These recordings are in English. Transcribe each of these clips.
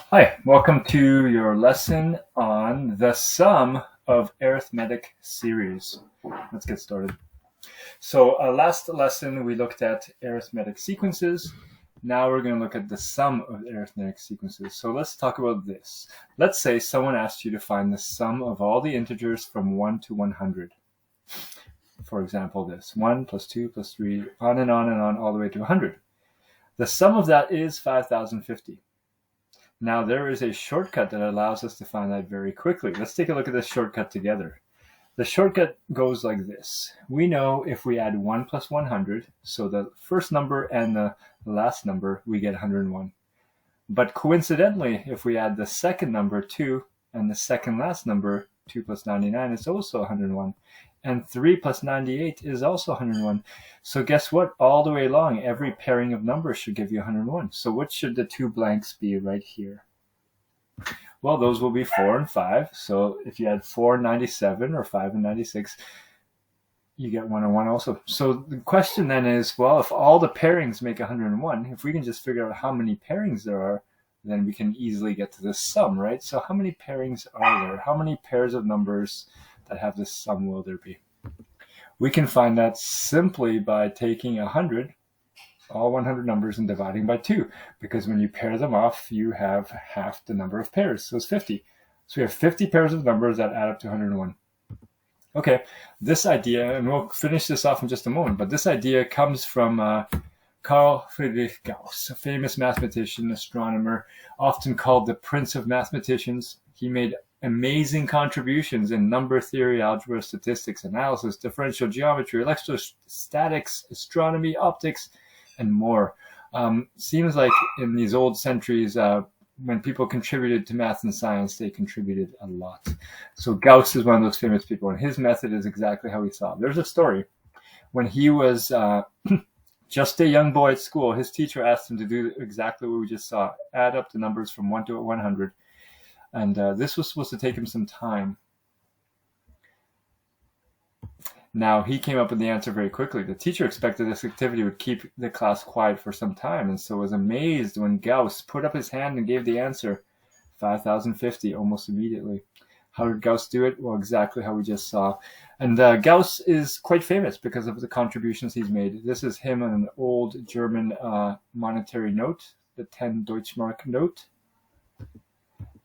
Hi, welcome to your lesson on the sum of arithmetic series. Let's get started. So last lesson we looked at arithmetic sequences. Now we're going to look at the sum of arithmetic sequences. So let's talk about this. Let's say someone asked you to find the sum of all the integers from 1 to 100. For example, this 1 plus 2 plus 3, on and on all the way to 100. The sum of that is 5,050. Now there is a shortcut that allows us to find that very quickly. Let's take a look at this shortcut together. The shortcut goes like this. We know if we add 1 plus 100, so the first number and the last number, we get 101. But coincidentally, if we add the second number, 2, and the second last number, 2 plus 99, is also 101. And 3 plus 98 is also 101. So guess what? All the way along, every pairing of numbers should give you 101. So what should the two blanks be right here? Well, those will be 4 and 5. So if you add 4 and 97 or 5 and 96, you get 101 also. So the question then is, well, if all the pairings make 101, if we can just figure out how many pairings there are, then we can easily get to this sum, right? So how many pairings are there? How many pairs of numbers that have this sum will there be? We can find that simply by taking 100, all 100 numbers, and dividing by 2, because when you pair them off, you have half the number of pairs, so it's 50. So we have 50 pairs of numbers that add up to 101. Okay, this idea, and we'll finish this off in just a moment, but this idea comes from Carl Friedrich Gauss, a famous mathematician, astronomer, often called the Prince of Mathematicians. He made amazing contributions in number theory, algebra, statistics, analysis, differential geometry, electrostatics, astronomy, optics, and more. Seems like in these old centuries, when people contributed to math and science, they contributed a lot. So Gauss is one of those famous people, and his method is exactly how he saw it. There's a story. When he was just a young boy at school, his teacher asked him to do exactly what we just saw, add up the numbers from 1 to 100. And this was supposed to take him some time. Now, he came up with the answer very quickly. The teacher expected this activity would keep the class quiet for some time, and so was amazed when Gauss put up his hand and gave the answer, 5,050, almost immediately. How did Gauss do it? Well, exactly how we just saw. And Gauss is quite famous because of the contributions he's made. This is him on an old German monetary note, the 10 Deutschmark note.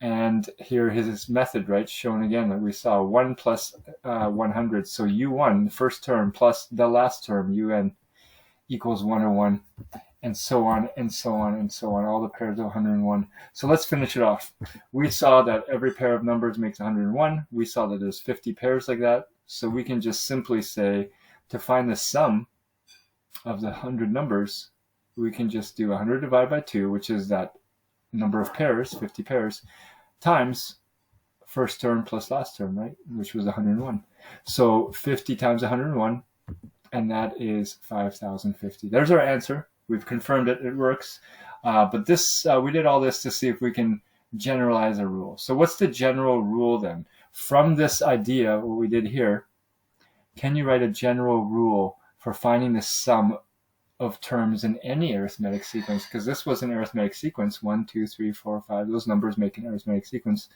And here is his method, right, shown again that we saw 1 plus 100. So U1, the first term, plus the last term, UN, equals 101, and so on, and so on, and so on, all the pairs of 101. So let's finish it off. We saw that every pair of numbers makes 101. We saw that there's 50 pairs like that. So we can just simply say, to find the sum of the 100 numbers, we can just do 100 divided by 2, which is that number of pairs, 50 pairs, times first term plus last term, right, which was 101. So 50 times 101, and that is 5,050. There's our answer. We've confirmed it. It works. But this, we did all this to see if we can generalize a rule. So what's the general rule then? From this idea, what we did here, can you write a general rule for finding the sum of terms in any arithmetic sequence? Because this was an arithmetic sequence, 1, 2, 3, 4, 5. Those numbers make an arithmetic sequence.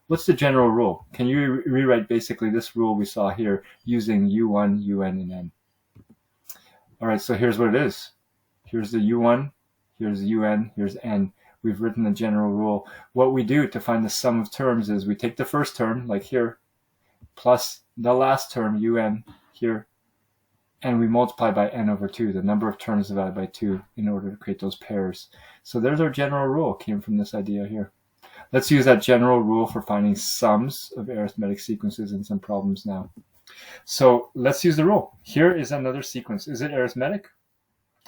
What's the general rule? Can you rewrite basically this rule we saw here using U1, UN, and N? All right, so here's what it is. Here's the U1, here's the UN, here's N. We've written the general rule. What we do to find the sum of terms is we take the first term, like here, plus the last term, UN, here, and we multiply by n over 2, the number of terms divided by 2, in order to create those pairs. So there's our general rule, came from this idea here. Let's use that general rule for finding sums of arithmetic sequences in some problems now. So let's use the rule. Here is another sequence. Is it arithmetic?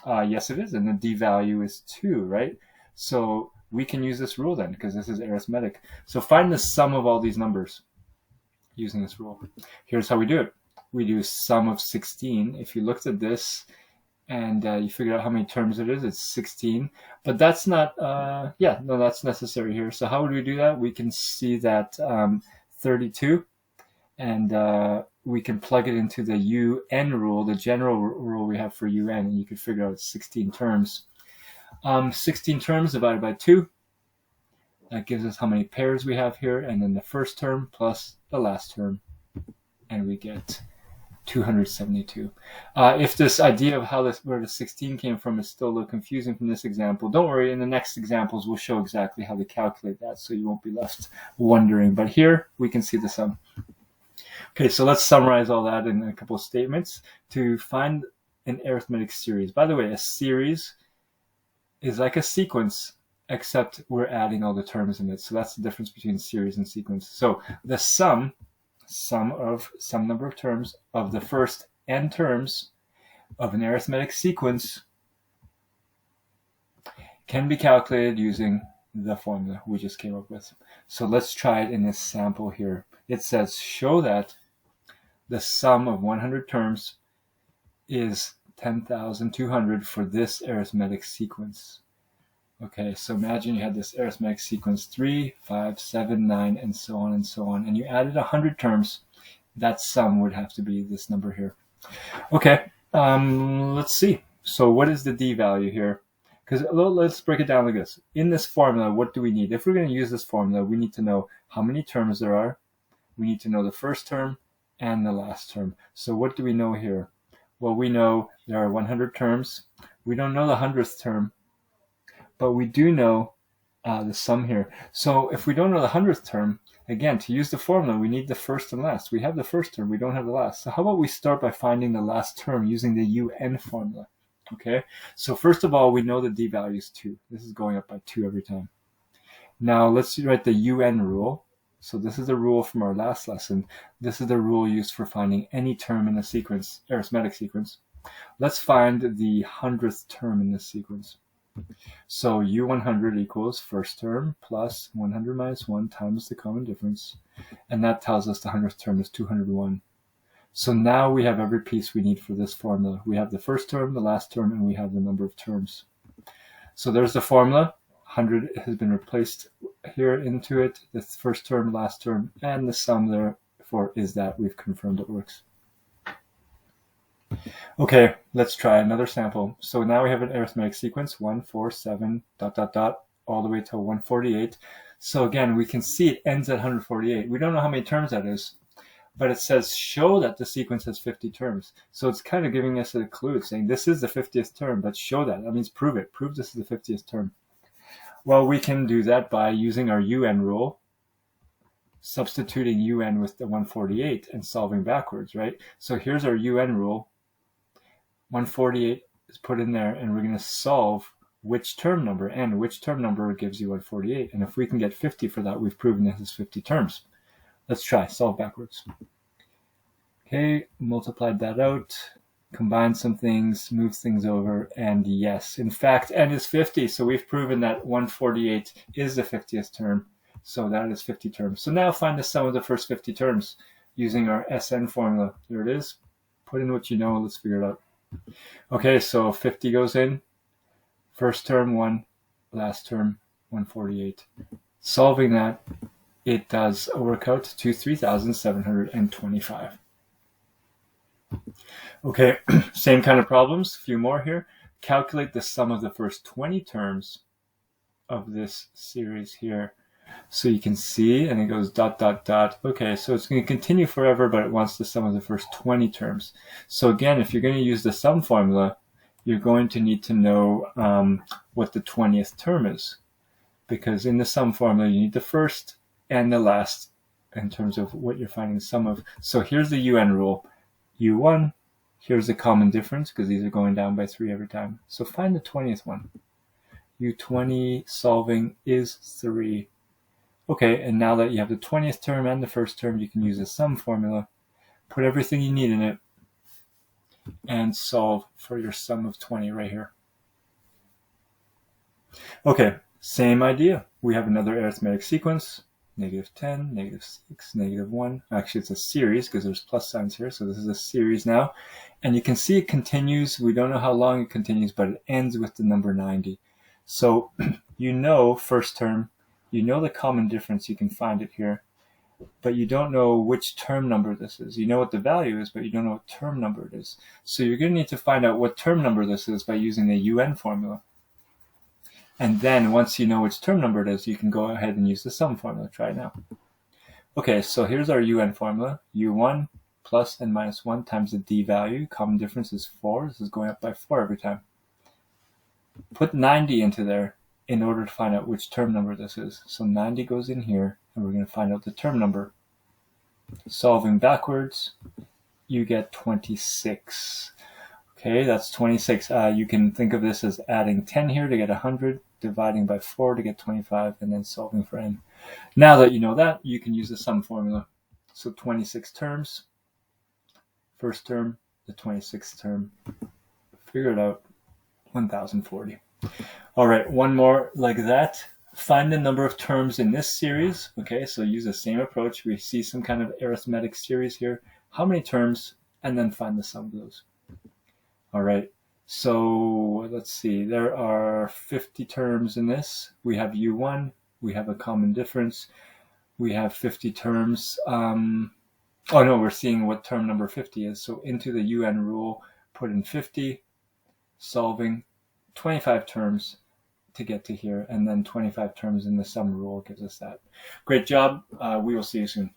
Yes, it is, and the d value is 2, right? So we can use this rule then, because this is arithmetic. So find the sum of all these numbers using this rule. Here's how we do it. We do sum of 16. If you looked at this and you figure out how many terms it is, it's 16. But that's not, that's necessary here. So how would we do that? We can see that 32, and we can plug it into the UN rule, the general rule we have for UN, and you can figure out it's 16 terms. 16 terms divided by 2, That gives us how many pairs we have here, and then the first term plus the last term, and we get 272. If this idea of where the 16 came from is still a little confusing from this example, don't worry. In the next examples, we'll show exactly how to calculate that, so you won't be left wondering. But here, we can see the sum. Okay, so let's summarize all that in a couple of statements to find an arithmetic series. By the way, a series is like a sequence, except we're adding all the terms in it. So that's the difference between series and sequence. So the sum of some number of terms of the first n terms of an arithmetic sequence can be calculated using the formula we just came up with. So let's try it in this sample here. It says, show that the sum of 100 terms is 10,200 for this arithmetic sequence. Okay, so imagine you had this arithmetic sequence 3, 5, 7, 9, and so on and so on, and you added 100 terms. That sum would have to be this number here. Okay, let's see. So what is the d value here? Because let's break it down like this. In this formula, what do we need? If we're going to use this formula, we need to know how many terms there are. We need to know the first term and the last term. So what do we know here? Well, we know there are 100 terms. We don't know the 100th term, but we do know the sum here. So if we don't know the 100th term, again, to use the formula, we need the first and last. We have the first term, we don't have the last. So how about we start by finding the last term using the UN formula? Okay, so first of all, we know the d value is 2. This is going up by 2 every time. Now let's write the UN rule. So this is the rule from our last lesson. This is the rule used for finding any term in a sequence, arithmetic sequence. Let's find the 100th term in this sequence. So U100 equals first term plus 100 minus 1 times the common difference. And that tells us the 100th term is 201. So now we have every piece we need for this formula. We have the first term, the last term, and we have the number of terms. So there's the formula. 100 has been replaced here into it. The first term, last term, and the sum therefore is that. We've confirmed it works. Okay, let's try another sample. So now we have an arithmetic sequence, 1, 4, 7, ... all the way to 148. So again, we can see it ends at 148. We don't know how many terms that is, but it says show that the sequence has 50 terms. So it's kind of giving us a clue. It's saying this is the 50th term, but show that. That means prove it. Prove this is the 50th term. Well, we can do that by using our UN rule, substituting UN with the 148 and solving backwards, right? So here's our UN rule. 148 is put in there, and we're going to solve which term number, and which term number gives you 148. And if we can get 50 for that, we've proven this is 50 terms. Let's try, solve backwards. Okay, multiplied that out, combine some things, move things over, and yes, in fact, n is 50. So we've proven that 148 is the 50th term. So that is 50 terms. So now find the sum of the first 50 terms using our SN formula. There it is. Put in what you know, let's figure it out. Okay, so 50 goes in. First term 1, last term 148. Solving that, it does work out to 3,725. Okay, same kind of problems, a few more here. Calculate the sum of the first 20 terms of this series here. So you can see, and it goes ... Okay, so it's going to continue forever, but it wants the sum of the first 20 terms. So again, if you're going to use the sum formula, you're going to need to know what the 20th term is. Because in the sum formula, you need the first and the last in terms of what you're finding the sum of. So here's the UN rule. U1, here's the common difference, because these are going down by 3 every time. So find the 20th one. U20 solving is 3. Okay, and now that you have the 20th term and the first term, you can use the sum formula, put everything you need in it, and solve for your sum of 20 right here. Okay, same idea. We have another arithmetic sequence, -10, -6, -1. Actually, it's a series because there's plus signs here, so this is a series now. And you can see it continues. We don't know how long it continues, but it ends with the number 90. So you know first term, you know the common difference, you can find it here, but you don't know which term number this is. You know what the value is, but you don't know what term number it is. So you're going to need to find out what term number this is by using the UN formula. And then once you know which term number it is, you can go ahead and use the sum formula. Try it now. Okay, so here's our UN formula. U1 plus and minus 1 times the D value. Common difference is 4. This is going up by 4 every time. Put 90 into there in order to find out which term number this is. So 90 goes in here, and we're going to find out the term number. Solving backwards, you get 26. Okay, that's 26. You can think of this as adding 10 here to get 100, dividing by 4 to get 25, and then solving for n. Now that you know that, you can use the sum formula. So 26 terms, first term, the 26th term. Figure it out, 1040. All right, one more like that. Find the number of terms in this series. Okay, so use the same approach. We see some kind of arithmetic series here. How many terms? And then find the sum of those. All right, so let's see. There are 50 terms in this. We have U1. We have a common difference. We have 50 terms. Oh no, we're seeing what term number 50 is. So into the UN rule, put in 50, solving 25 terms to get to here, and then 25 terms in the sum rule gives us that. Great job. We will see you soon.